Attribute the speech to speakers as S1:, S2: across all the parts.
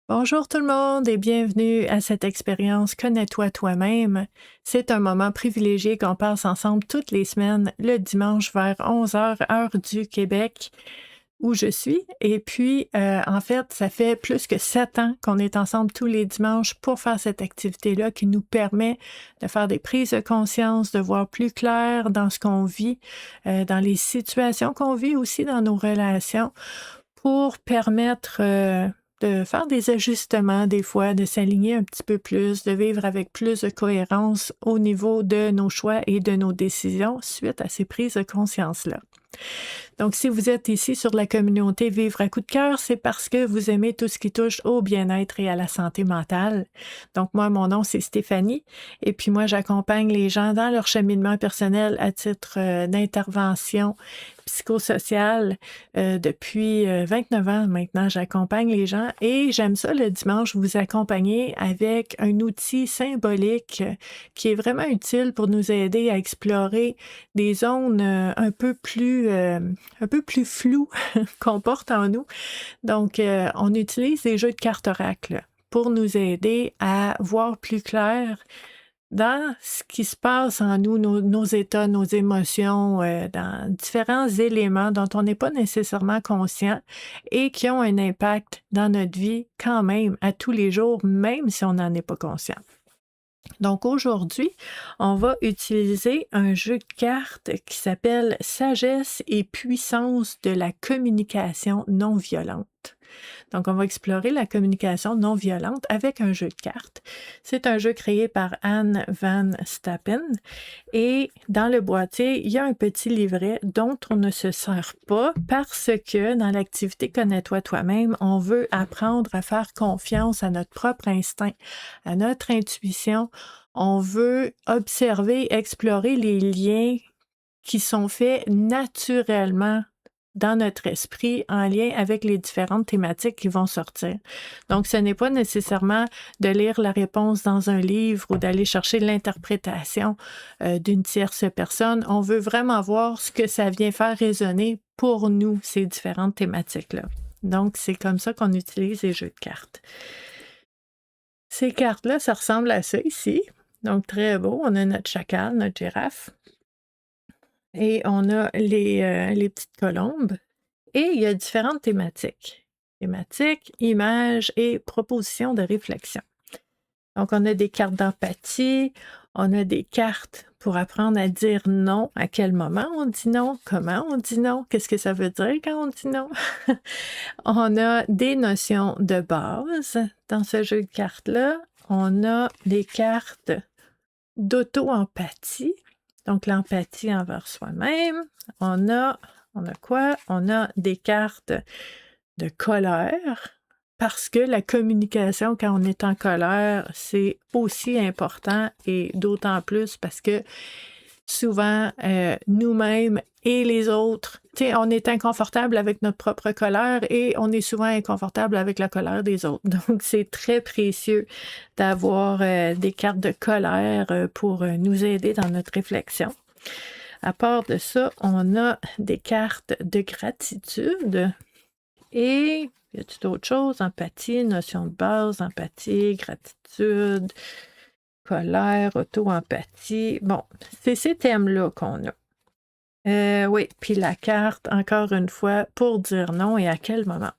S1: Bonjour tout le monde et bienvenue à cette expérience Connais-toi toi-même. C'est un moment privilégié qu'on passe ensemble toutes les semaines, le dimanche vers 11 heures, heure du Québec, où je suis. Et puis, en fait, ça fait plus que 7 ans qu'on est ensemble tous les dimanches pour faire cette activité-là qui nous permet de faire des prises de conscience, de voir plus clair dans ce qu'on vit, dans les situations qu'on vit aussi dans nos relations pour permettre, de faire des ajustements des fois, de s'aligner un petit peu plus, de vivre avec plus de cohérence au niveau de nos choix et de nos décisions suite à ces prises de conscience-là. Donc, si vous êtes ici sur la communauté Vivre à coup de cœur, c'est parce que vous aimez tout ce qui touche au bien-être et à la santé mentale. Donc, moi, mon nom, c'est Stéphanie. Et puis, moi, j'accompagne les gens dans leur cheminement personnel à titre d'intervention psychosociale depuis 29 ans maintenant. J'accompagne les gens et j'aime ça le dimanche vous accompagner avec un outil symbolique qui est vraiment utile pour nous aider à explorer des zones un peu plus floues qu'on porte en nous. Donc, on utilise des jeux de cartes oracle pour nous aider à voir plus clair dans ce qui se passe en nous, nos états, nos émotions, dans différents éléments dont on n'est pas nécessairement conscient et qui ont un impact dans notre vie quand même à tous les jours, même si on n'en est pas conscient. Donc aujourd'hui, on va utiliser un jeu de cartes qui s'appelle Sagesse et puissance de la communication non violente. Donc, on va explorer la communication non violente avec un jeu de cartes. C'est un jeu créé par Anne Van Stappen et dans le boîtier, il y a un petit livret dont on ne se sert pas parce que dans l'activité Connais-toi toi-même, on veut apprendre à faire confiance à notre propre instinct, à notre intuition. On veut observer, explorer les liens qui sont faits naturellement dans notre esprit en lien avec les différentes thématiques qui vont sortir. Donc, ce n'est pas nécessairement de lire la réponse dans un livre ou d'aller chercher l'interprétation d'une tierce personne. On veut vraiment voir ce que ça vient faire résonner pour nous, ces différentes thématiques-là. Donc, c'est comme ça qu'on utilise les jeux de cartes. Ces cartes-là, ça ressemble à ça ici. Donc, très beau. On a notre chacal, notre girafe. Et on a les petites colombes. Et il y a différentes thématiques. Thématiques, images et propositions de réflexion. Donc, on a des cartes d'empathie, on a des cartes pour apprendre à dire non, à quel moment on dit non, comment on dit non, qu'est-ce que ça veut dire quand on dit non. On a des notions de base dans ce jeu de cartes-là. On a des cartes d'auto-empathie, donc l'empathie envers soi-même. On a quoi? On a des cartes de colère, parce que la communication quand on est en colère, c'est aussi important et d'autant plus parce que souvent, nous-mêmes et les autres, tu sais, on est inconfortable avec notre propre colère et on est souvent inconfortable avec la colère des autres. Donc, c'est très précieux d'avoir des cartes de colère pour nous aider dans notre réflexion. À part de ça, on a des cartes de gratitude et y a-t-il d'autres choses? Empathie, notion de base, empathie, gratitude, colère, auto-empathie. Bon, c'est ces thèmes-là qu'on a. Oui, puis la carte, encore une fois, pour dire non et à quel moment.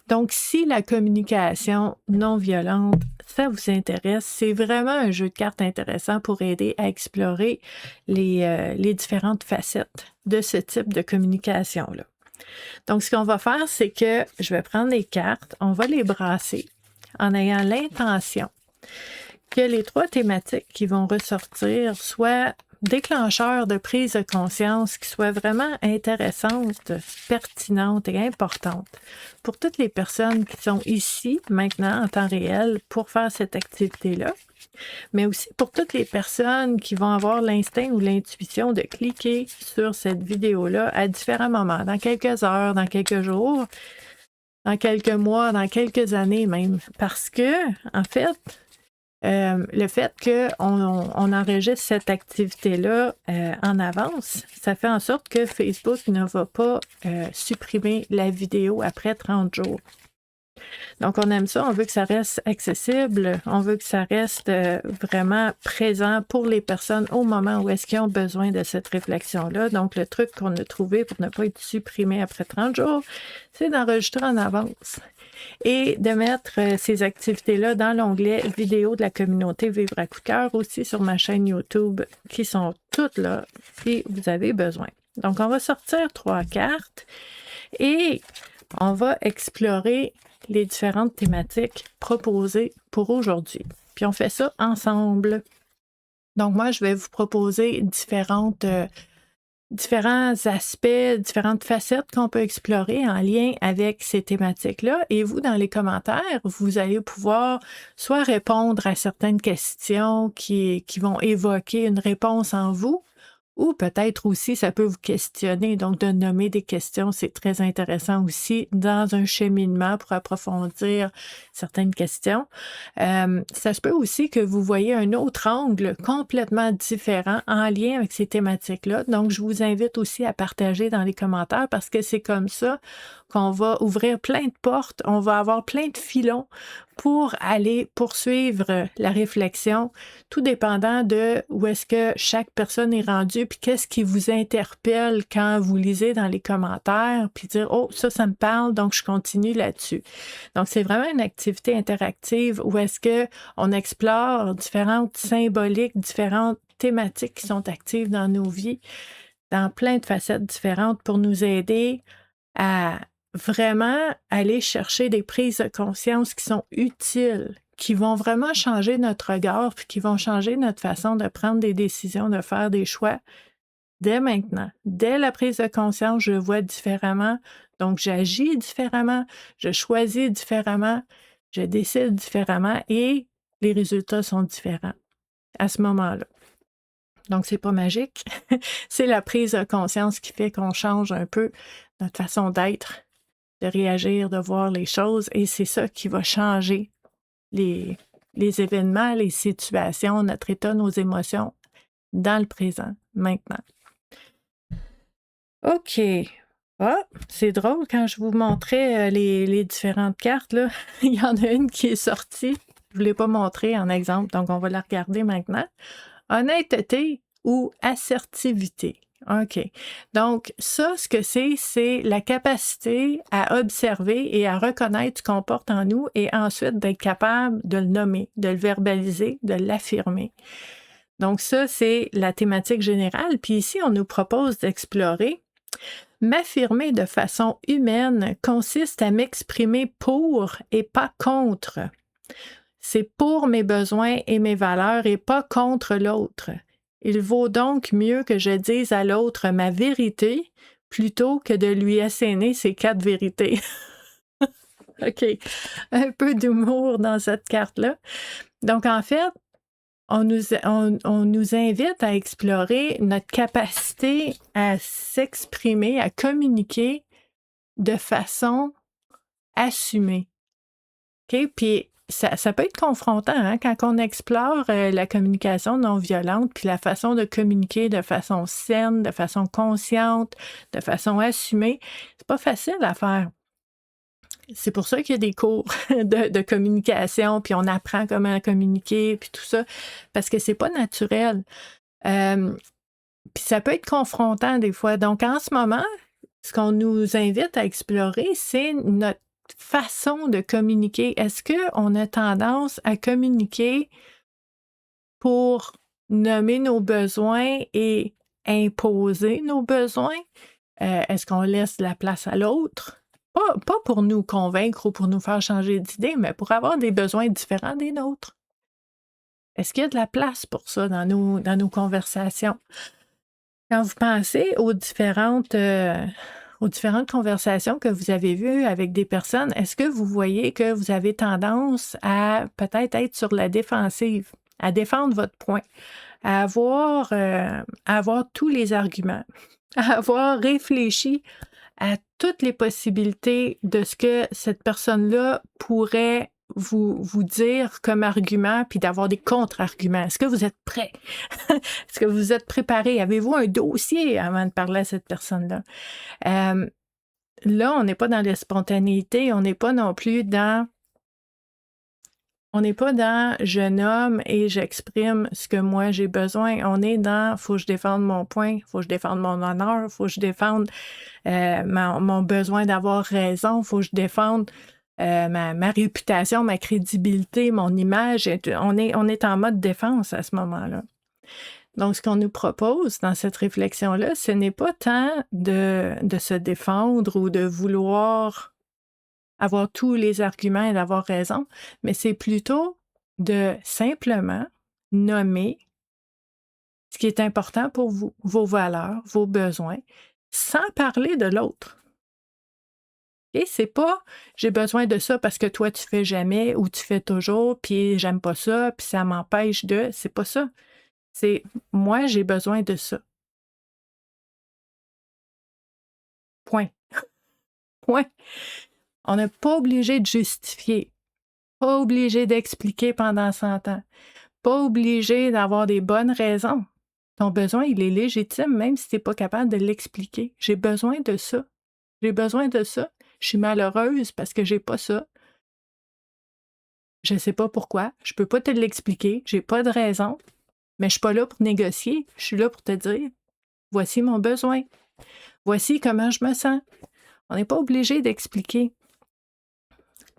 S1: Donc, si la communication non violente, ça vous intéresse, c'est vraiment un jeu de cartes intéressant pour aider à explorer les différentes facettes de ce type de communication-là. Donc, ce qu'on va faire, c'est que je vais prendre les cartes, on va les brasser en ayant l'intention que les 3 thématiques qui vont ressortir soient déclencheurs de prise de conscience qui soient vraiment intéressantes, pertinentes et importantes pour toutes les personnes qui sont ici, maintenant, en temps réel, pour faire cette activité-là, mais aussi pour toutes les personnes qui vont avoir l'instinct ou l'intuition de cliquer sur cette vidéo-là à différents moments, dans quelques heures, dans quelques jours, dans quelques mois, dans quelques années même. Parce que, en fait, le fait qu'on enregistre cette activité-là en avance, ça fait en sorte que Facebook ne va pas supprimer la vidéo après 30 jours. Donc, on aime ça, on veut que ça reste accessible, on veut que ça reste vraiment présent pour les personnes au moment où est-ce qu'ils ont besoin de cette réflexion-là. Donc, le truc qu'on a trouvé pour ne pas être supprimé après 30 jours, c'est d'enregistrer en avance et de mettre ces activités-là dans l'onglet vidéo de la communauté Vivre à coup de cœur, aussi sur ma chaîne YouTube, qui sont toutes là si vous avez besoin. Donc, on va sortir 3 cartes et on va explorer les différentes thématiques proposées pour aujourd'hui. Puis on fait ça ensemble. Donc moi, je vais vous proposer différents aspects, différentes facettes qu'on peut explorer en lien avec ces thématiques-là. Et vous, dans les commentaires, vous allez pouvoir soit répondre à certaines questions qui vont évoquer une réponse en vous, ou peut-être aussi, ça peut vous questionner. Donc, de nommer des questions, c'est très intéressant aussi dans un cheminement pour approfondir certaines questions. Ça se peut aussi que vous voyez un autre angle complètement différent en lien avec ces thématiques-là. Donc, je vous invite aussi à partager dans les commentaires parce que c'est comme ça qu'on va ouvrir plein de portes, on va avoir plein de filons pour aller poursuivre la réflexion, tout dépendant de où est-ce que chaque personne est rendue, puis qu'est-ce qui vous interpelle quand vous lisez dans les commentaires, puis dire « Oh, ça me parle, donc je continue là-dessus ». Donc, c'est vraiment une activité interactive où est-ce qu'on explore différentes symboliques, différentes thématiques qui sont actives dans nos vies, dans plein de facettes différentes pour nous aider à vraiment aller chercher des prises de conscience qui sont utiles, qui vont vraiment changer notre regard, puis qui vont changer notre façon de prendre des décisions, de faire des choix dès maintenant. Dès la prise de conscience, je vois différemment, donc j'agis différemment, je choisis différemment, je décide différemment et les résultats sont différents à ce moment-là. Donc, c'est pas magique, c'est la prise de conscience qui fait qu'on change un peu notre façon d'être, de réagir, de voir les choses, et c'est ça qui va changer les événements, les situations, notre état, nos émotions dans le présent, maintenant. OK. Ah, c'est drôle, quand je vous montrais les différentes cartes, là, il y en a une qui est sortie. Je ne vous l'ai pas montrée en exemple, donc on va la regarder maintenant. Honnêteté ou assertivité. OK. Donc, ça, ce que c'est la capacité à observer et à reconnaître ce qu'on porte en nous et ensuite d'être capable de le nommer, de le verbaliser, de l'affirmer. Donc, ça, c'est la thématique générale. Puis ici, on nous propose d'explorer. M'affirmer de façon humaine consiste à m'exprimer pour et pas contre. C'est pour mes besoins et mes valeurs et pas contre l'autre. Il vaut donc mieux que je dise à l'autre ma vérité plutôt que de lui asséner ses 4 vérités. OK. Un peu d'humour dans cette carte-là. Donc, en fait, on nous invite à explorer notre capacité à s'exprimer, à communiquer de façon assumée. OK? Puis, ça peut être confrontant hein, quand on explore la communication non violente, puis la façon de communiquer de façon saine, de façon consciente, de façon assumée. C'est pas facile à faire. C'est pour ça qu'il y a des cours de communication, puis on apprend comment communiquer, puis tout ça, parce que c'est pas naturel. Puis ça peut être confrontant des fois. Donc, en ce moment, ce qu'on nous invite à explorer, c'est notre façon de communiquer. Est-ce qu'on a tendance à communiquer pour nommer nos besoins et imposer nos besoins? Est-ce qu'on laisse de la place à l'autre? Pas pour nous convaincre ou pour nous faire changer d'idée, mais pour avoir des besoins différents des nôtres. Est-ce qu'il y a de la place pour ça dans nos conversations? Quand vous pensez aux différentes conversations que vous avez vues avec des personnes, est-ce que vous voyez que vous avez tendance à peut-être être sur la défensive, à défendre votre point, à avoir tous les arguments, à avoir réfléchi à toutes les possibilités de ce que cette personne-là pourrait vous dire comme argument, puis d'avoir des contre-arguments. Est-ce que vous êtes prêt? Est-ce que vous êtes préparé? Avez-vous un dossier avant de parler à cette personne-là? là, on n'est pas dans la spontanéité, on n'est pas non plus dans je nomme et j'exprime ce que moi j'ai besoin. On est dans faut que je défende mon point, faut que je défende mon honneur, faut que je défende mon besoin d'avoir raison, faut que je défende ma réputation, ma crédibilité, mon image. On est en mode défense à ce moment-là. Donc, ce qu'on nous propose dans cette réflexion-là, ce n'est pas tant de se défendre ou de vouloir avoir tous les arguments et d'avoir raison, mais c'est plutôt de simplement nommer ce qui est important pour vous, vos valeurs, vos besoins, sans parler de l'autre. Et c'est pas j'ai besoin de ça parce que toi tu fais jamais ou tu fais toujours, puis j'aime pas ça, puis ça m'empêche de. C'est pas ça. C'est moi j'ai besoin de ça. Point. Point. On n'est pas obligé de justifier, pas obligé d'expliquer pendant 100 ans, pas obligé d'avoir des bonnes raisons. Ton besoin, il est légitime, même si tu n'es pas capable de l'expliquer. J'ai besoin de ça. J'ai besoin de ça. Je suis malheureuse parce que j'ai pas ça. Je ne sais pas pourquoi. Je peux pas te l'expliquer. J'ai pas de raison. Mais je suis pas là pour négocier. Je suis là pour te dire, voici mon besoin. Voici comment je me sens. On n'est pas obligé d'expliquer.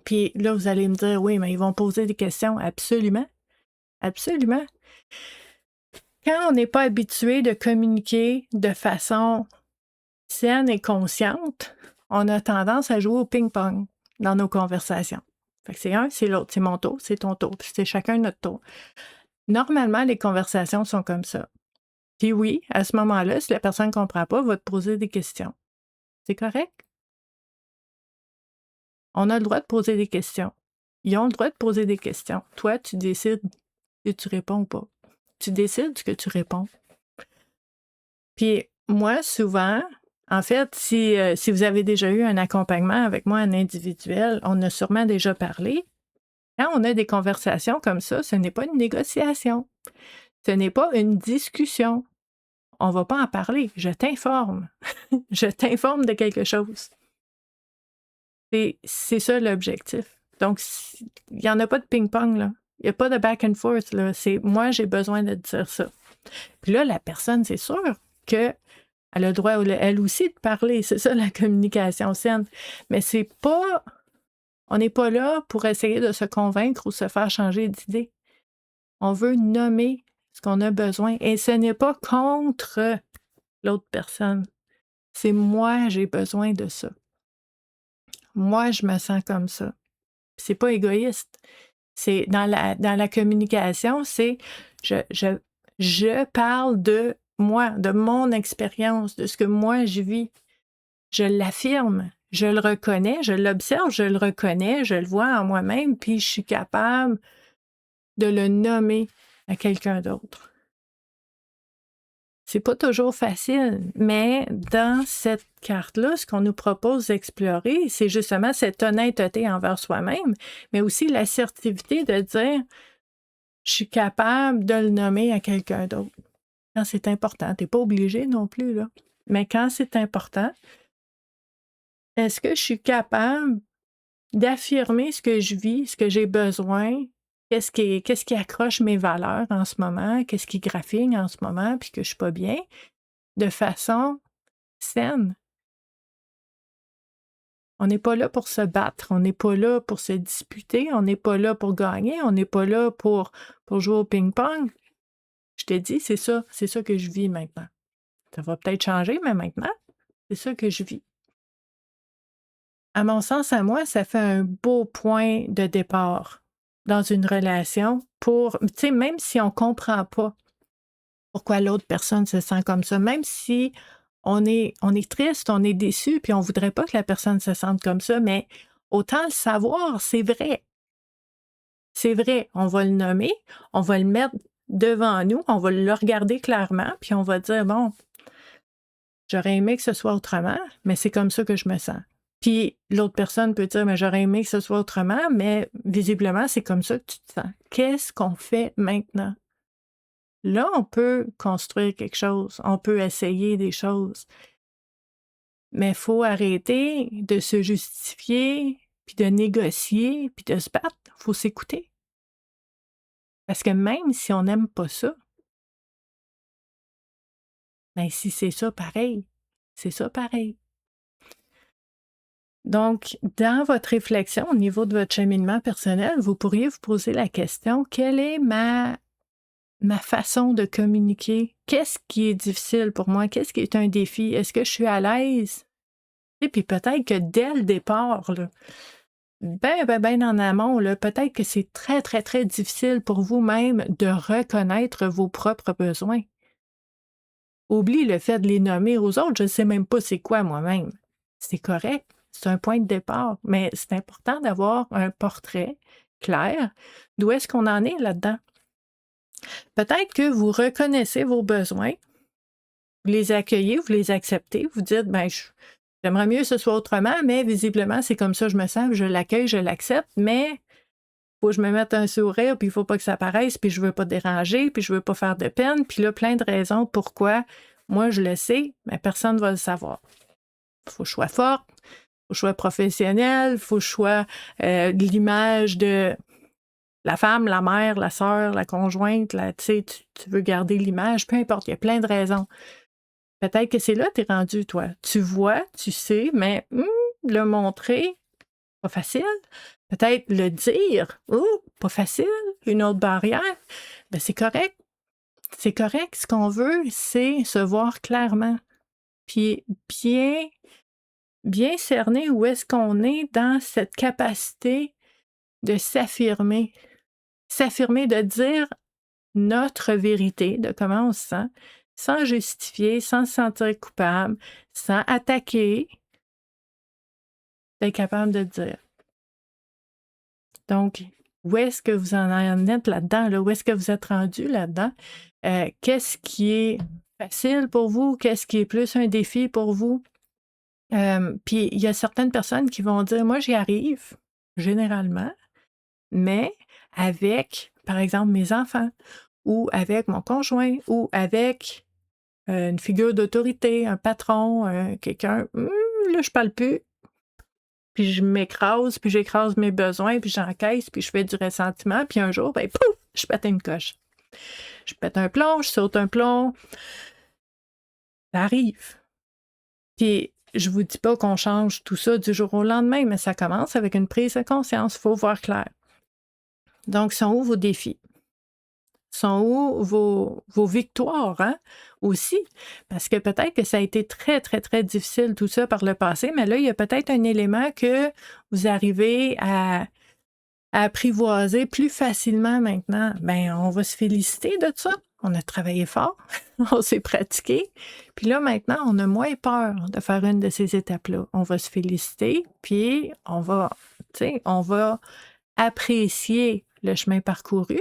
S1: Puis là, vous allez me dire, oui, mais ils vont poser des questions. Absolument. Absolument. Quand on n'est pas habitué de communiquer de façon saine et consciente, on a tendance à jouer au ping-pong dans nos conversations. Fait que c'est un, c'est l'autre, c'est mon tour, c'est ton tour, puis c'est chacun notre tour. Normalement, les conversations sont comme ça. Puis oui, à ce moment-là, si la personne ne comprend pas, va te poser des questions. C'est correct? On a le droit de poser des questions. Ils ont le droit de poser des questions. Toi, tu décides si tu réponds ou pas. Tu décides ce que tu réponds. Puis moi, souvent, en fait, si vous avez déjà eu un accompagnement avec moi, un individuel, on a sûrement déjà parlé. Quand on a des conversations comme ça, ce n'est pas une négociation. Ce n'est pas une discussion. On ne va pas en parler. Je t'informe. Je t'informe de quelque chose. C'est ça l'objectif. Donc, il n'y en a pas de ping-pong, là. Il n'y a pas de back and forth, là. C'est moi, j'ai besoin de dire ça. Puis là, la personne, c'est sûr qu'elle a le droit, elle aussi, de parler. C'est ça, la communication saine. Mais c'est pas... On n'est pas là pour essayer de se convaincre ou se faire changer d'idée. On veut nommer ce qu'on a besoin. Et ce n'est pas contre l'autre personne. C'est moi, j'ai besoin de ça. Moi, je me sens comme ça. C'est pas égoïste. C'est dans la communication, c'est je parle de moi, de mon expérience, de ce que moi je vis. Je l'affirme, je le reconnais, je l'observe, je le reconnais, je le vois en moi-même, puis je suis capable de le nommer à quelqu'un d'autre. C'est pas toujours facile, mais dans cette carte-là, ce qu'on nous propose d'explorer, c'est justement cette honnêteté envers soi-même, mais aussi l'assertivité de dire je suis capable de le nommer à quelqu'un d'autre. Quand c'est important, tu n'es pas obligé non plus, là. Mais quand c'est important, est-ce que je suis capable d'affirmer ce que je vis, ce que j'ai besoin, qu'est-ce qui accroche mes valeurs en ce moment, qu'est-ce qui graphine en ce moment, puis que je suis pas bien, de façon saine. On n'est pas là pour se battre, on n'est pas là pour se disputer, on n'est pas là pour gagner, on n'est pas là pour jouer au ping-pong. Je te dis, c'est ça que je vis maintenant. Ça va peut-être changer, mais maintenant, c'est ça que je vis. À mon sens, à moi, ça fait un beau point de départ dans une relation pour, tu sais, même si on ne comprend pas pourquoi l'autre personne se sent comme ça, même si on est triste, on est déçu, puis on ne voudrait pas que la personne se sente comme ça, mais autant le savoir, c'est vrai. C'est vrai, on va le nommer, on va le mettre devant nous, on va le regarder clairement, puis on va dire, bon, j'aurais aimé que ce soit autrement, mais c'est comme ça que je me sens. Puis l'autre personne peut dire, mais j'aurais aimé que ce soit autrement, mais visiblement, c'est comme ça que tu te sens. Qu'est-ce qu'on fait maintenant? Là, on peut construire quelque chose, on peut essayer des choses. Mais il faut arrêter de se justifier, puis de négocier, puis de se battre. Il faut s'écouter. Parce que même si on n'aime pas ça, ben si c'est ça pareil, c'est ça pareil. Donc, dans votre réflexion au niveau de votre cheminement personnel, vous pourriez vous poser la question, quelle est ma façon de communiquer? Qu'est-ce qui est difficile pour moi? Qu'est-ce qui est un défi? Est-ce que je suis à l'aise? Et puis peut-être que dès le départ, là, ben en amont, là, peut-être que c'est très, très, très difficile pour vous-même de reconnaître vos propres besoins. Oublie le fait de les nommer aux autres, je ne sais même pas c'est quoi moi-même. C'est correct, c'est un point de départ, mais c'est important d'avoir un portrait clair d'où est-ce qu'on en est là-dedans. Peut-être que vous reconnaissez vos besoins, vous les accueillez, vous les acceptez, vous dites, j'aimerais mieux que ce soit autrement, mais visiblement, c'est comme ça que je me sens, je l'accueille, je l'accepte, mais il faut que je me mette un sourire, puis il ne faut pas que ça paraisse, puis je ne veux pas déranger, puis je ne veux pas faire de peine, puis là, plein de raisons pourquoi moi je le sais, mais personne ne va le savoir. Il faut que je sois forte, il faut que je sois professionnelle, il faut que je sois de l'image de la femme, la mère, la sœur, la conjointe, tu veux garder l'image, peu importe, il y a plein de raisons. Peut-être que c'est là que tu es rendu, toi. Tu vois, tu sais, mais le montrer, pas facile. Peut-être le dire, pas facile, une autre barrière. Ben, c'est correct. C'est correct. Ce qu'on veut, c'est se voir clairement. Puis bien cerner où est-ce qu'on est dans cette capacité de s'affirmer. S'affirmer, de dire notre vérité, de comment on se sent, sans justifier, sans se sentir coupable, sans attaquer, d'être capable de dire. Donc, où est-ce que vous en êtes là-dedans? Là? Où est-ce que vous êtes rendu là-dedans? Qu'est-ce qui est facile pour vous? Qu'est-ce qui est plus un défi pour vous? Puis, il y a certaines personnes qui vont dire, moi, j'y arrive, généralement, mais avec, par exemple, mes enfants, ou avec mon conjoint, ou avec une figure d'autorité, un patron, quelqu'un, là, je parle plus, puis je m'écrase, puis j'écrase mes besoins, puis j'encaisse, puis je fais du ressentiment, puis un jour, pouf, je pète une coche. Je pète un plomb, je saute un plomb. Ça arrive. Puis je vous dis pas qu'on change tout ça du jour au lendemain, mais ça commence avec une prise de conscience. Il faut voir clair. Donc, sont où vos défis? Sont où vos victoires, hein? Aussi. Parce que peut-être que ça a été très, très, très difficile tout ça par le passé, mais là, il y a peut-être un élément que vous arrivez à apprivoiser plus facilement maintenant. Bien, on va se féliciter de ça. On a travaillé fort, on s'est pratiqué. Puis là, maintenant, on a moins peur de faire une de ces étapes-là. On va se féliciter, puis on va apprécier le chemin parcouru,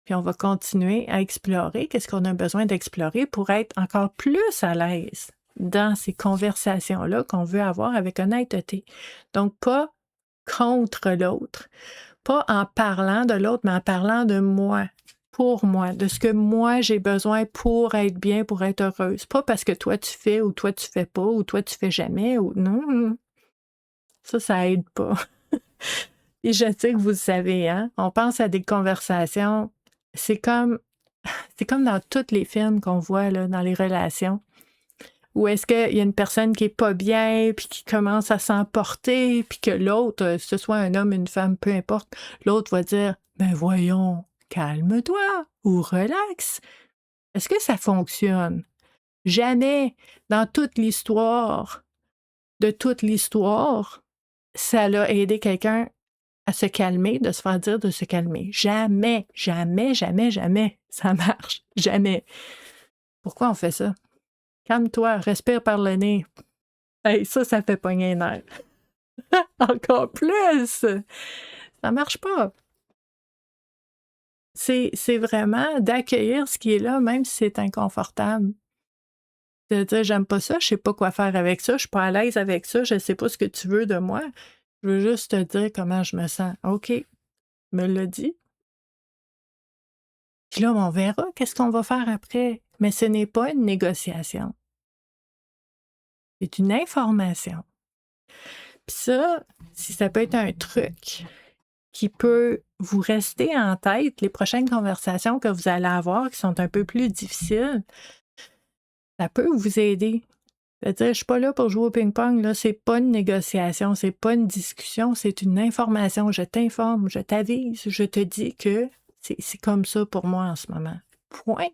S1: puis on va continuer à explorer qu'est-ce qu'on a besoin d'explorer pour être encore plus à l'aise dans ces conversations-là qu'on veut avoir avec honnêteté. Donc, pas contre l'autre, pas en parlant de l'autre, mais en parlant de moi, pour moi, de ce que moi j'ai besoin pour être bien, pour être heureuse. Pas parce que toi tu fais ou toi tu fais pas ou toi tu fais jamais ou non. Ça aide pas. Et je sais que vous le savez, hein? On pense à des conversations, c'est comme dans tous les films qu'on voit là, dans les relations. Ou est-ce qu'il y a une personne qui est pas bien, puis qui commence à s'emporter, puis que l'autre, que ce soit un homme, une femme, peu importe, l'autre va dire « Ben voyons, calme-toi ou relax. » Est-ce que ça fonctionne? Jamais dans toute l'histoire, ça a aidé quelqu'un à se calmer, de se faire dire de se calmer. Jamais, jamais, jamais, jamais ça marche. Jamais. Pourquoi on fait ça? Calme-toi, respire par le nez. Hey, ça fait pogner un nerf. Encore plus! Ça marche pas. C'est vraiment d'accueillir ce qui est là, même si c'est inconfortable. De dire, j'aime pas ça, je sais pas quoi faire avec ça, je suis pas à l'aise avec ça, je sais pas ce que tu veux de moi. Je veux juste te dire comment je me sens. OK, me l'a dit. Puis là, on verra qu'est-ce qu'on va faire après. Mais ce n'est pas une négociation. C'est une information. Puis ça, si ça peut être un truc qui peut vous rester en tête les prochaines conversations que vous allez avoir qui sont un peu plus difficiles, ça peut vous aider. C'est-à-dire, je ne suis pas là pour jouer au ping-pong, là, c'est pas une négociation, c'est pas une discussion, c'est une information. Je t'informe, je t'avise, je te dis que c'est comme ça pour moi en ce moment. Point.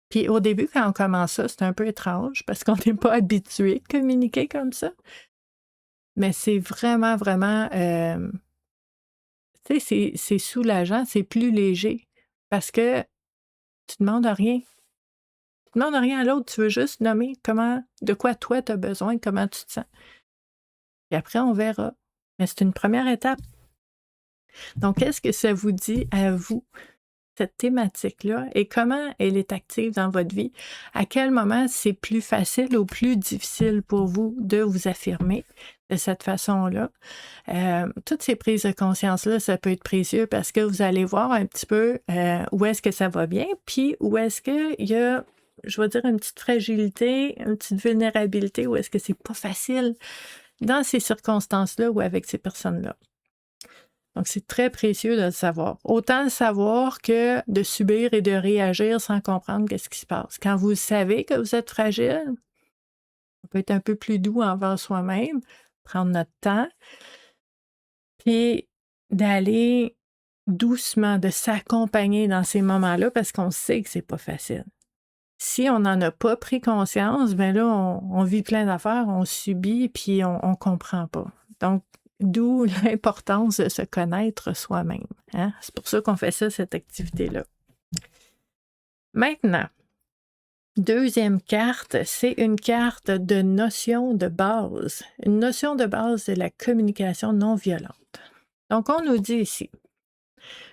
S1: Puis au début, quand on commence ça, c'est un peu étrange parce qu'on n'est pas habitué de communiquer comme ça. Mais c'est vraiment, vraiment, tu sais, c'est soulageant, c'est plus léger parce que tu demandes rien. Tu demandes rien à l'autre, tu veux juste nommer de quoi toi tu as besoin, comment tu te sens. Et après, on verra. Mais c'est une première étape. Donc, qu'est-ce que ça vous dit à vous, cette thématique-là, et comment elle est active dans votre vie? À quel moment c'est plus facile ou plus difficile pour vous de vous affirmer de cette façon-là? Toutes ces prises de conscience-là, ça peut être précieux parce que vous allez voir un petit peu où est-ce que ça va bien, puis où est-ce qu'il y a, je vais dire, une petite fragilité, une petite vulnérabilité, où est-ce que c'est pas facile dans ces circonstances-là ou avec ces personnes-là. Donc, c'est très précieux de le savoir. Autant le savoir que de subir et de réagir sans comprendre qu'est-ce qui se passe. Quand vous savez que vous êtes fragile, on peut être un peu plus doux envers soi-même, prendre notre temps, puis d'aller doucement, de s'accompagner dans ces moments-là parce qu'on sait que c'est pas facile. Si on n'en a pas pris conscience, bien là, on vit plein d'affaires, on subit, puis on comprend pas. Donc, d'où l'importance de se connaître soi-même. Hein? C'est pour ça qu'on fait ça, cette activité-là. Maintenant, deuxième carte, c'est une carte de notion de base. Une notion de base de la communication non violente. Donc, on nous dit ici,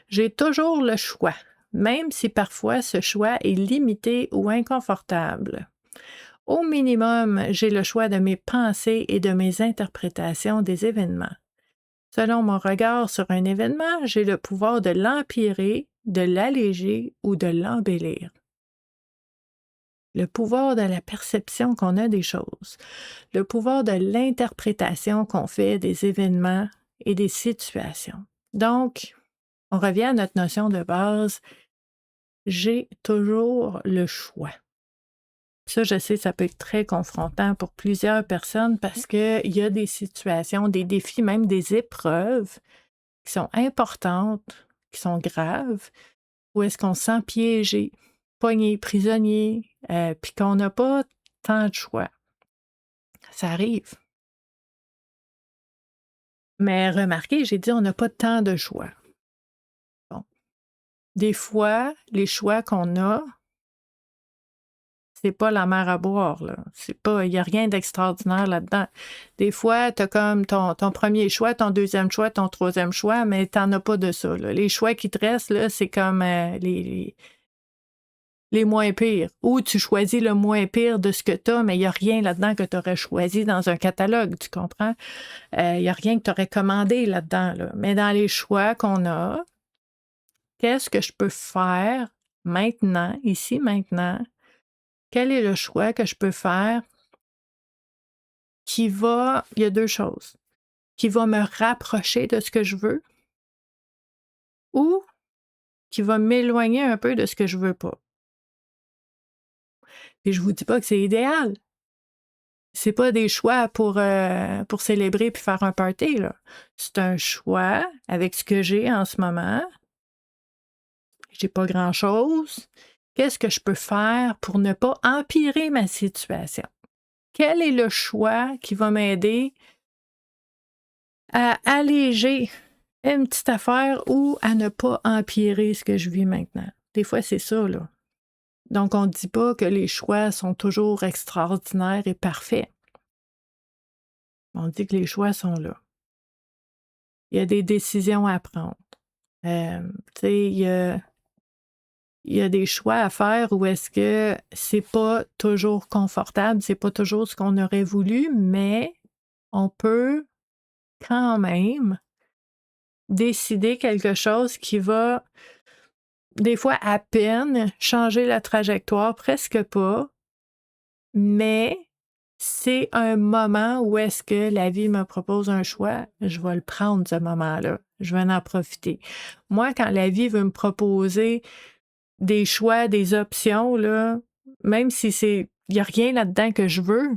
S1: j'ai toujours le choix, même si parfois ce choix est limité ou inconfortable. Au minimum, j'ai le choix de mes pensées et de mes interprétations des événements. Selon mon regard sur un événement, j'ai le pouvoir de l'empirer, de l'alléger ou de l'embellir. Le pouvoir de la perception qu'on a des choses, le pouvoir de l'interprétation qu'on fait des événements et des situations. Donc, on revient à notre notion de base, j'ai toujours le choix. Ça, je sais, ça peut être très confrontant pour plusieurs personnes parce qu'il y a des situations, des défis, même des épreuves qui sont importantes, qui sont graves, où est-ce qu'on se sent piégé, pogné, prisonnier, puis qu'on n'a pas tant de choix. Ça arrive. Mais remarquez, j'ai dit on n'a pas tant de choix. Bon. Des fois, les choix qu'on a, c'est pas la mer à boire, là. Il n'y a rien d'extraordinaire là-dedans. Des fois, tu as comme ton premier choix, ton deuxième choix, ton troisième choix, mais tu n'en as pas de ça, là. Les choix qui te restent, là, c'est comme les moins pires. Ou tu choisis le moins pire de ce que tu as, mais il n'y a rien là-dedans que tu aurais choisi dans un catalogue, tu comprends? Il n'y a rien que tu aurais commandé là-dedans, là. Mais dans les choix qu'on a, qu'est-ce que je peux faire maintenant, ici, maintenant? Quel est le choix que je peux faire il y a deux choses, qui va me rapprocher de ce que je veux ou qui va m'éloigner un peu de ce que je veux pas. Puis je vous dis pas que c'est idéal. C'est pas des choix pour célébrer puis faire un party, là. C'est un choix avec ce que j'ai en ce moment. J'ai pas grand-chose. Qu'est-ce que je peux faire pour ne pas empirer ma situation? Quel est le choix qui va m'aider à alléger une petite affaire ou à ne pas empirer ce que je vis maintenant? Des fois, c'est ça, là. Donc, on ne dit pas que les choix sont toujours extraordinaires et parfaits. On dit que les choix sont là. Il y a des décisions à prendre. Tu sais, il y a des choix à faire où est-ce que c'est pas toujours confortable, c'est pas toujours ce qu'on aurait voulu, mais on peut quand même décider quelque chose qui va, des fois à peine, changer la trajectoire, presque pas, mais c'est un moment où est-ce que la vie me propose un choix, je vais le prendre ce moment-là. Je vais en profiter. Moi, quand la vie veut me proposer des choix, des options, là, même si il n'y a rien là-dedans que je veux,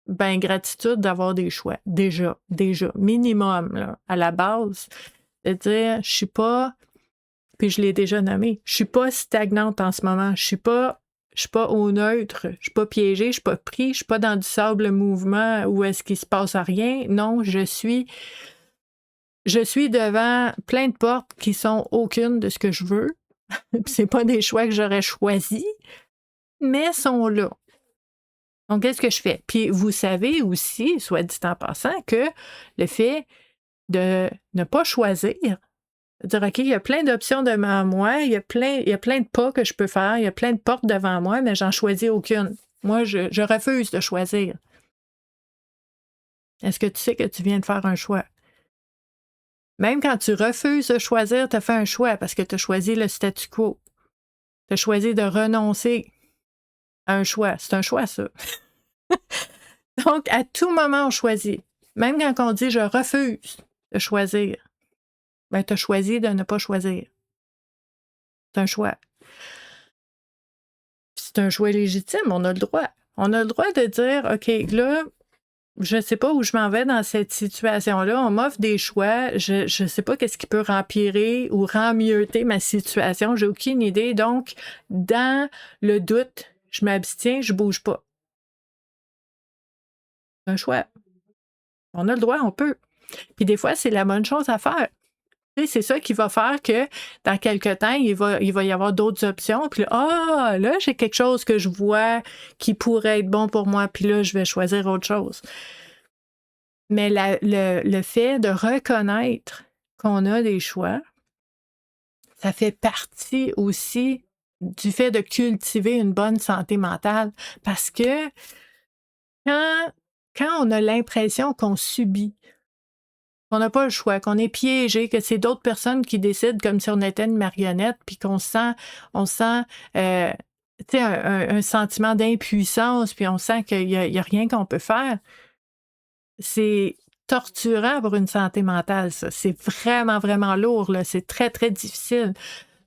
S1: ben gratitude d'avoir des choix. Déjà, minimum, là, à la base. De dire, je suis pas, puis je l'ai déjà nommé, je suis pas stagnante en ce moment. Je suis pas au neutre, je suis pas piégée, je suis pas pris, je suis pas dans du sable mouvement où est-ce qu'il se passe rien. Non, je suis devant plein de portes qui sont aucune de ce que je veux. C'est pas des choix que j'aurais choisis, mais sont là. Donc, qu'est-ce que je fais? Puis, vous savez aussi, soit dit en passant, que le fait de ne pas choisir, de dire, OK, il y a plein d'options devant moi, il y a plein de pas que je peux faire, il y a plein de portes devant moi, mais j'en choisis aucune. Moi, je refuse de choisir. Est-ce que tu sais que tu viens de faire un choix? Même quand tu refuses de choisir, tu as fait un choix parce que tu as choisi le statu quo. Tu as choisi de renoncer à un choix. C'est un choix, ça. Donc, à tout moment, on choisit. Même quand on dit « je refuse de choisir », ben, tu as choisi de ne pas choisir. C'est un choix. C'est un choix légitime, on a le droit. On a le droit de dire « OK, là, je ne sais pas où je m'en vais dans cette situation-là. On m'offre des choix. Je ne sais pas qu'est-ce qui peut empirer ou remmieuter ma situation. J'ai aucune idée. Donc, dans le doute, je m'abstiens, je ne bouge pas. » C'est un choix. On a le droit, on peut. Puis des fois, c'est la bonne chose à faire. C'est ça qui va faire que dans quelques temps, il va y avoir d'autres options. Puis là, j'ai quelque chose que je vois qui pourrait être bon pour moi. Puis là, je vais choisir autre chose. Mais le fait de reconnaître qu'on a des choix, ça fait partie aussi du fait de cultiver une bonne santé mentale. Parce que quand on a l'impression qu'on subit, qu'on n'a pas le choix, qu'on est piégé, que c'est d'autres personnes qui décident comme si on était une marionnette, puis qu'on sent un sentiment d'impuissance, puis on sent qu'il y a rien qu'on peut faire, c'est torturant pour une santé mentale, ça. C'est vraiment, vraiment lourd, là. C'est très, très difficile.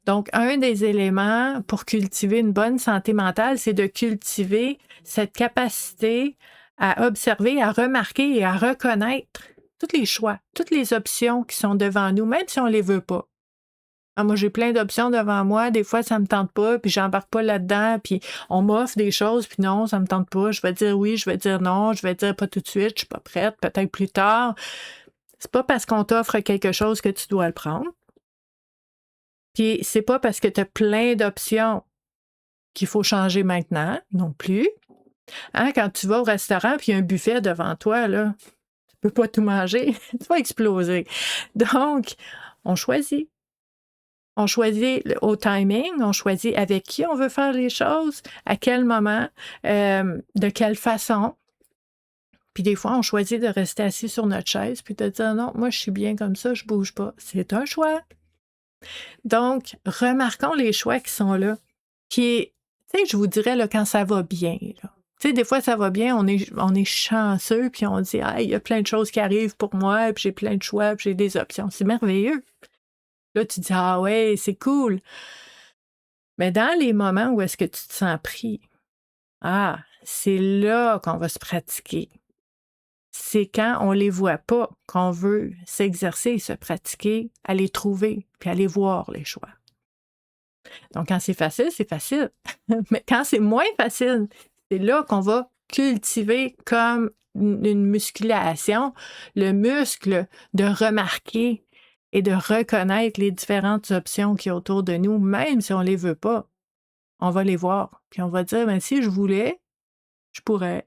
S1: Donc, un des éléments pour cultiver une bonne santé mentale, c'est de cultiver cette capacité à observer, à remarquer et à reconnaître tous les choix, toutes les options qui sont devant nous, même si on ne les veut pas. Moi, j'ai plein d'options devant moi. Des fois, ça ne me tente pas, puis j'embarque pas là-dedans, puis on m'offre des choses, puis non, ça ne me tente pas. Je vais dire oui, je vais dire non, je vais dire pas tout de suite, je suis pas prête, peut-être plus tard. C'est pas parce qu'on t'offre quelque chose que tu dois le prendre. Puis c'est pas parce que tu as plein d'options qu'il faut changer maintenant, non plus. Quand tu vas au restaurant, puis il y a un buffet devant toi, là, tu peux pas tout manger, tu vas exploser. Donc, on choisit. On choisit au timing, on choisit avec qui on veut faire les choses, à quel moment, de quelle façon. Puis des fois, on choisit de rester assis sur notre chaise puis de dire non, moi je suis bien comme ça, je bouge pas. C'est un choix. Donc, remarquons les choix qui sont là. Qui, tu sais, je vous dirais là, quand ça va bien. Là. Tu sais, des fois, ça va bien, on est chanceux, puis on dit ah, il y a plein de choses qui arrivent pour moi, puis j'ai plein de choix, puis j'ai des options. C'est merveilleux. Là, tu dis, ah ouais, c'est cool. Mais dans les moments où est-ce que tu te sens pris, c'est là qu'on va se pratiquer. C'est quand on les voit pas qu'on veut s'exercer, se pratiquer, aller trouver, puis aller voir les choix. Donc, quand c'est facile, c'est facile. Mais quand c'est moins facile, c'est là qu'on va cultiver comme une musculation, le muscle de remarquer et de reconnaître les différentes options qu'il y a autour de nous, même si on ne les veut pas. On va les voir. Puis on va dire, ben, si je voulais, je pourrais.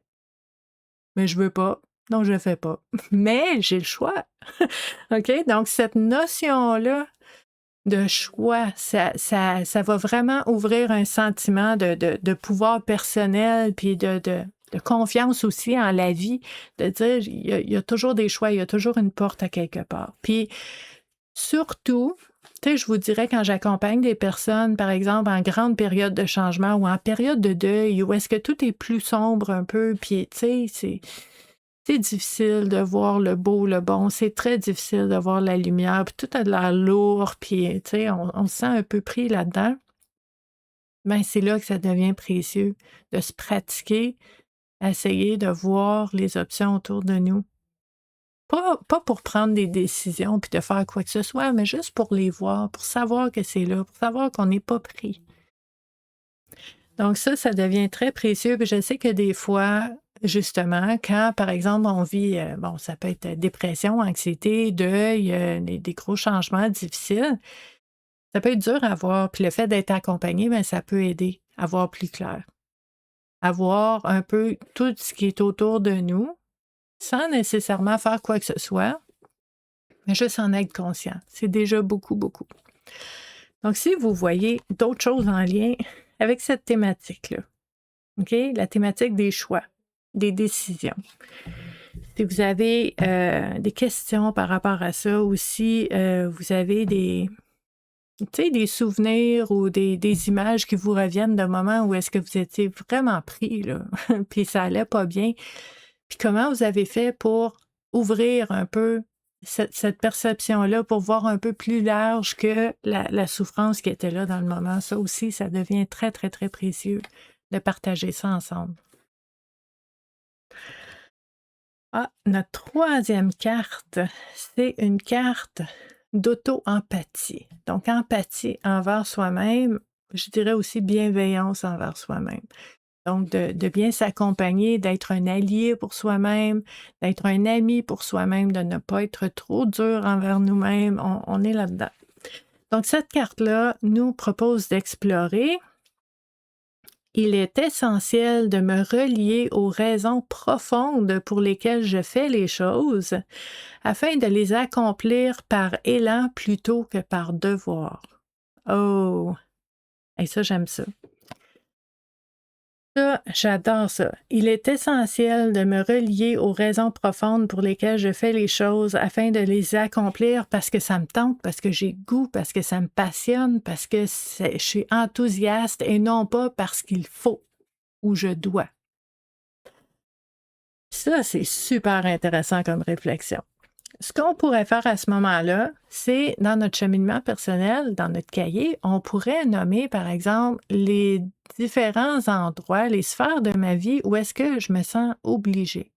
S1: Mais je veux pas, donc je le fais pas. Mais j'ai le choix. OK? Donc, cette notion-là de choix, ça va vraiment ouvrir un sentiment de pouvoir personnel, puis de confiance aussi en la vie, de dire, il y a toujours des choix, il y a toujours une porte à quelque part. Puis, Surtout, tu sais, je vous dirais quand j'accompagne des personnes, par exemple, en grande période de changement ou en période de deuil, où est-ce que tout est plus sombre un peu, puis tu sais, c'est difficile de voir le beau, le bon, c'est très difficile de voir la lumière, puis tout a de l'air lourd, puis tu sais, on se sent un peu pris là-dedans. Ben, c'est là que ça devient précieux de se pratiquer, à essayer de voir les options autour de nous. Pas pour prendre des décisions puis de faire quoi que ce soit, mais juste pour les voir, pour savoir que c'est là, pour savoir qu'on n'est pas pris. Donc ça devient très précieux. Puis je sais que des fois, justement, quand, par exemple, on vit, bon, ça peut être dépression, anxiété, deuil, des gros changements difficiles, ça peut être dur à voir. Puis le fait d'être accompagné, bien, ça peut aider à voir plus clair, à voir un peu tout ce qui est autour de nous, sans nécessairement faire quoi que ce soit, mais juste en être conscient. C'est déjà beaucoup, beaucoup. Donc, si vous voyez d'autres choses en lien avec cette thématique-là, OK? La thématique des choix, des décisions. Si vous avez des questions par rapport à ça, ou si vous avez des souvenirs ou des images qui vous reviennent d'un moment où est-ce que vous étiez vraiment pris, là, puis ça allait pas bien, puis comment vous avez fait pour ouvrir un peu cette perception-là, pour voir un peu plus large que la souffrance qui était là dans le moment. Ça aussi, ça devient très, très, très précieux de partager ça ensemble. Ah, notre troisième carte, c'est une carte d'auto-empathie. Donc, empathie envers soi-même, je dirais aussi bienveillance envers soi-même. Donc, de bien s'accompagner, d'être un allié pour soi-même, d'être un ami pour soi-même, de ne pas être trop dur envers nous-mêmes. On est là-dedans. Donc, cette carte-là nous propose d'explorer. Il est essentiel de me relier aux raisons profondes pour lesquelles je fais les choses, afin de les accomplir par élan plutôt que par devoir. Oh! Et ça, j'aime ça. Ça, j'adore ça. Il est essentiel de me relier aux raisons profondes pour lesquelles je fais les choses afin de les accomplir parce que ça me tente, parce que j'ai goût, parce que ça me passionne, parce que je suis enthousiaste et non pas parce qu'il faut ou je dois. Ça, c'est super intéressant comme réflexion. Ce qu'on pourrait faire à ce moment-là, c'est dans notre cheminement personnel, dans notre cahier, on pourrait nommer, par exemple, les différents endroits, les sphères de ma vie où est-ce que je me sens obligée.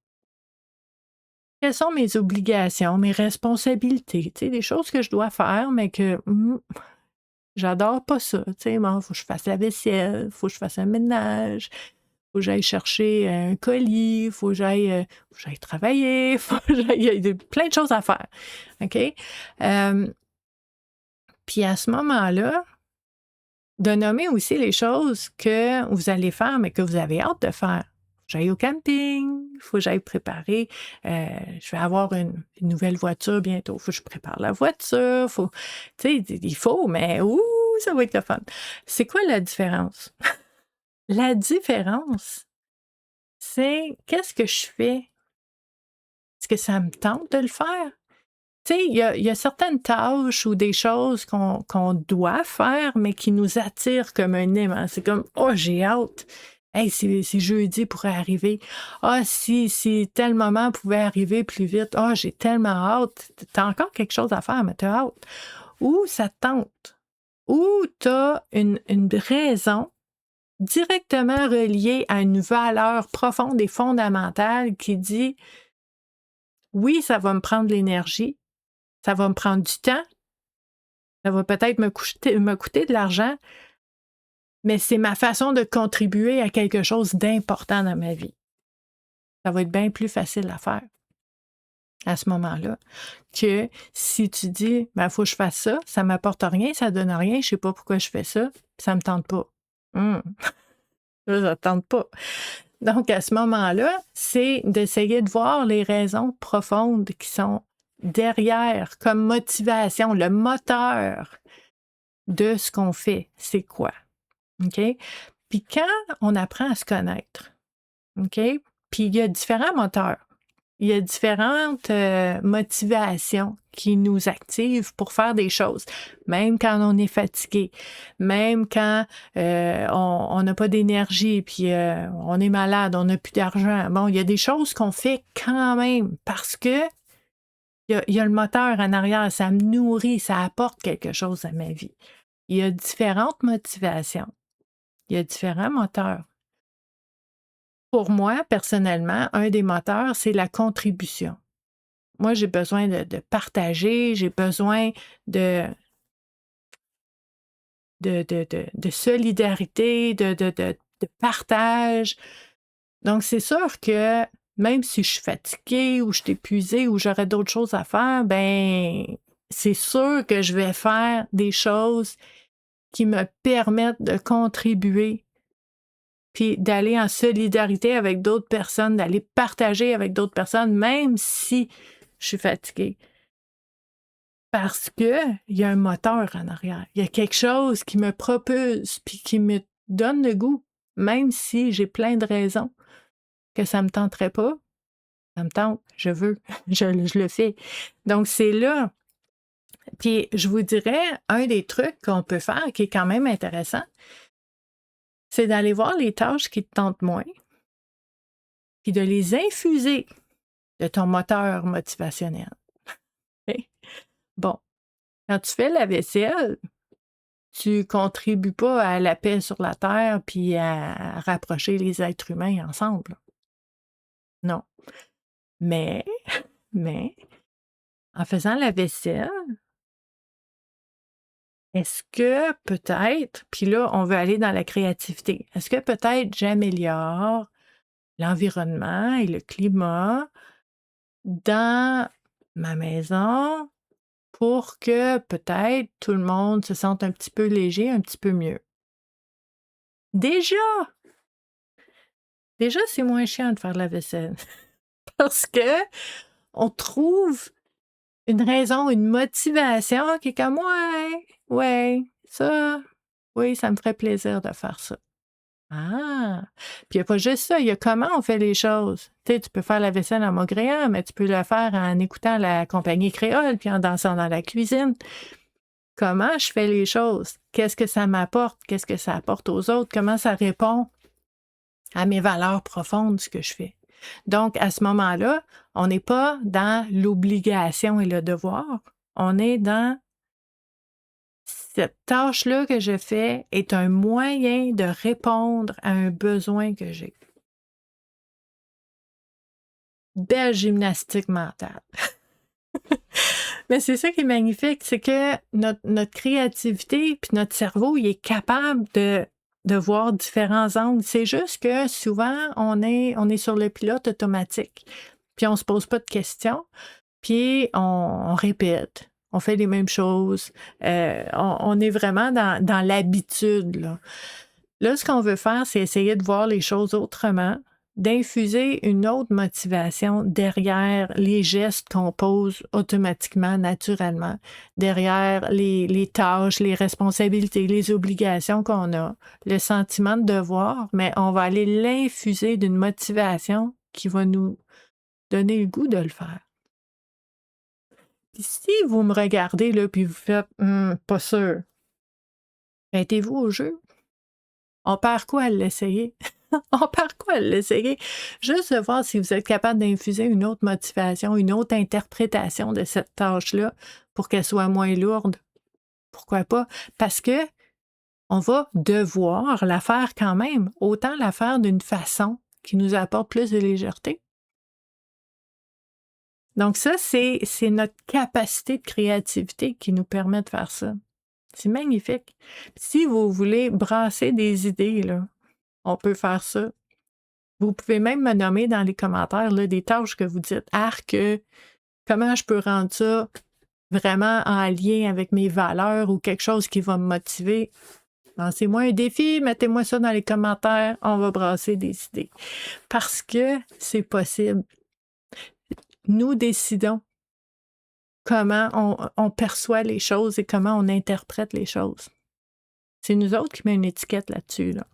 S1: Quelles sont mes obligations, mes responsabilités, tu sais, des choses que je dois faire, mais que j'adore pas ça. Tu sais, bon, faut que je fasse la vaisselle, faut que je fasse un ménage, faut que j'aille chercher un colis, faut que j'aille travailler, faut que il y a plein de choses à faire. OK? Puis à ce moment-là, de nommer aussi les choses que vous allez faire, mais que vous avez hâte de faire. J'aille au camping, il faut que j'aille préparer. Je vais avoir une nouvelle voiture bientôt. Il faut que je prépare la voiture. Tu sais, il faut, mais ça va être le fun. C'est quoi la différence? La différence, c'est qu'est-ce que je fais? Est-ce que ça me tente de le faire? Tu sais, il y a certaines tâches ou des choses qu'on doit faire, mais qui nous attirent comme un aimant. C'est comme, oh, j'ai hâte. Hey, si jeudi pourrait arriver. Ah, si tel moment pouvait arriver plus vite. Ah, j'ai tellement hâte. T'as encore quelque chose à faire, mais t'as hâte. Ou ça te tente. Ou t'as une raison directement reliée à une valeur profonde et fondamentale qui dit, oui, ça va me prendre de l'énergie, ça va me prendre du temps, ça va peut-être me coûter de l'argent, mais c'est ma façon de contribuer à quelque chose d'important dans ma vie. Ça va être bien plus facile à faire à ce moment-là que si tu dis, ben, faut que je fasse ça, ça m'apporte rien, ça donne rien, je sais pas pourquoi je fais ça, ça me tente pas. Ça me tente pas. Donc, à ce moment-là, c'est d'essayer de voir les raisons profondes qui sont derrière comme motivation, le moteur de ce qu'on fait, c'est quoi? OK? Puis quand on apprend à se connaître, OK? Puis il y a différents moteurs. Il y a différentes motivations qui nous activent pour faire des choses, même quand on est fatigué, même quand on n'a pas d'énergie, puis on est malade, on n'a plus d'argent. Bon, il y a des choses qu'on fait quand même parce que il y a le moteur en arrière, ça me nourrit, ça apporte quelque chose à ma vie. Il y a différentes motivations, il y a différents moteurs. Pour moi, personnellement, un des moteurs, c'est la contribution. Moi, j'ai besoin de partager, j'ai besoin de solidarité, de partage. Donc, c'est sûr que même si je suis fatiguée ou je suis épuisée ou j'aurais d'autres choses à faire, ben c'est sûr que je vais faire des choses qui me permettent de contribuer puis d'aller en solidarité avec d'autres personnes, d'aller partager avec d'autres personnes, même si je suis fatiguée. Parce qu'il y a un moteur en arrière. Il y a quelque chose qui me propulse puis qui me donne le goût, même si j'ai plein de raisons que ça ne me tenterait pas. Ça me tente, je veux, je le fais. Donc, c'est là. Puis, je vous dirais, un des trucs qu'on peut faire qui est quand même intéressant, c'est d'aller voir les tâches qui te tentent moins, puis de les infuser de ton moteur motivationnel. Okay? Bon, quand tu fais la vaisselle, tu contribues pas à la paix sur la terre puis à rapprocher les êtres humains ensemble. Non. Mais, en faisant la vaisselle, est-ce que peut-être, puis là, on veut aller dans la créativité, est-ce que peut-être j'améliore l'environnement et le climat dans ma maison pour que peut-être tout le monde se sente un petit peu léger, un petit peu mieux? Déjà, c'est moins chiant de faire la vaisselle parce que on trouve une raison, une motivation qui est comme ouais, ça, oui, ça me ferait plaisir de faire ça. Ah! Puis il n'y a pas juste ça, il y a comment on fait les choses. Tu sais, tu peux faire la vaisselle en maugréant, mais tu peux le faire en écoutant la compagnie créole puis en dansant dans la cuisine. Comment je fais les choses? Qu'est-ce que ça m'apporte? Qu'est-ce que ça apporte aux autres? Comment ça répond à mes valeurs profondes, ce que je fais? Donc, à ce moment-là, on n'est pas dans l'obligation et le devoir. On est dans cette tâche-là que je fais est un moyen de répondre à un besoin que j'ai. Belle gymnastique mentale. Mais c'est ça qui est magnifique, c'est que notre créativité puis notre cerveau, il est capable de voir différents angles. C'est juste que souvent, on est sur le pilote automatique. Puis on se pose pas de questions, puis on répète. On fait les mêmes choses. On est vraiment dans l'habitude, là. Là, ce qu'on veut faire, c'est essayer de voir les choses autrement, d'infuser une autre motivation derrière les gestes qu'on pose automatiquement, naturellement, derrière les tâches, les responsabilités, les obligations qu'on a, le sentiment de devoir, mais on va aller l'infuser d'une motivation qui va nous donner le goût de le faire. Puis si vous me regardez, là, puis vous faites « pas sûr », mettez-vous au jeu. On perd quoi à l'essayer? On perd quoi à l'essayer? Juste de voir si vous êtes capable d'infuser une autre motivation, une autre interprétation de cette tâche-là pour qu'elle soit moins lourde. Pourquoi pas? Parce que on va devoir la faire quand même, autant la faire d'une façon qui nous apporte plus de légèreté. Donc ça, c'est notre capacité de créativité qui nous permet de faire ça. C'est magnifique. Si vous voulez brasser des idées, là, on peut faire ça. Vous pouvez même me nommer dans les commentaires là, des tâches que vous dites. Comment je peux rendre ça vraiment en lien avec mes valeurs ou quelque chose qui va me motiver? Lancez-moi un défi, mettez-moi ça dans les commentaires, on va brasser des idées. Parce que c'est possible. Nous décidons comment on perçoit les choses et comment on interprète les choses. C'est nous autres qui mettons une étiquette là-dessus, là.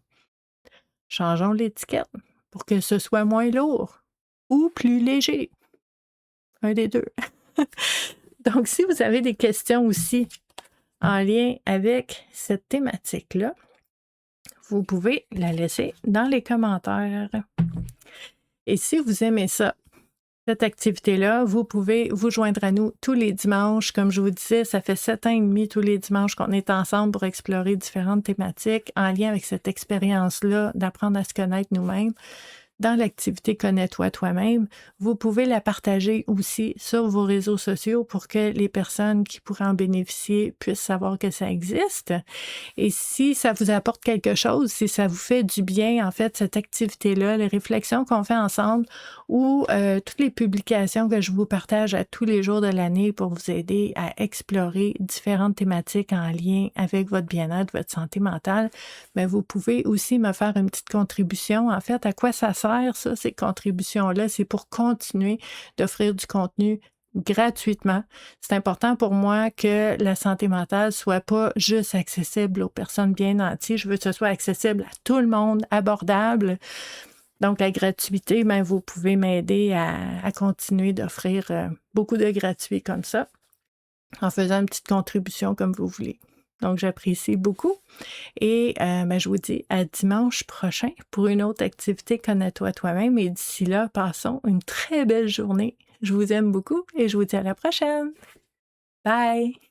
S1: Changeons l'étiquette pour que ce soit moins lourd ou plus léger. un des deux. Donc, si vous avez des questions aussi en lien avec cette thématique-là, vous pouvez la laisser dans les commentaires. Et si vous aimez ça, cette activité-là, vous pouvez vous joindre à nous tous les dimanches. Comme je vous disais, ça fait 7 ans et demi tous les dimanches qu'on est ensemble pour explorer différentes thématiques en lien avec cette expérience-là d'apprendre à se connaître nous-mêmes. Dans l'activité Connais-toi toi-même, vous pouvez la partager aussi sur vos réseaux sociaux pour que les personnes qui pourraient en bénéficier puissent savoir que ça existe. Et si ça vous apporte quelque chose, si ça vous fait du bien, en fait, cette activité-là, les réflexions qu'on fait ensemble ou toutes les publications que je vous partage à tous les jours de l'année pour vous aider à explorer différentes thématiques en lien avec votre bien-être, votre santé mentale, bien, vous pouvez aussi me faire une petite contribution. En fait, à quoi ça sert, ça, ces contributions-là? C'est pour continuer d'offrir du contenu gratuitement. C'est important pour moi que la santé mentale soit pas juste accessible aux personnes bien nanties. Je veux que ce soit accessible à tout le monde, abordable. Donc, la gratuité, bien, vous pouvez m'aider à continuer d'offrir beaucoup de gratuits comme ça, en faisant une petite contribution comme vous voulez. Donc, j'apprécie beaucoup. Et ben, je vous dis à dimanche prochain pour une autre activité Connais-toi toi-même. Et d'ici là, passons une très belle journée. Je vous aime beaucoup et je vous dis à la prochaine. Bye!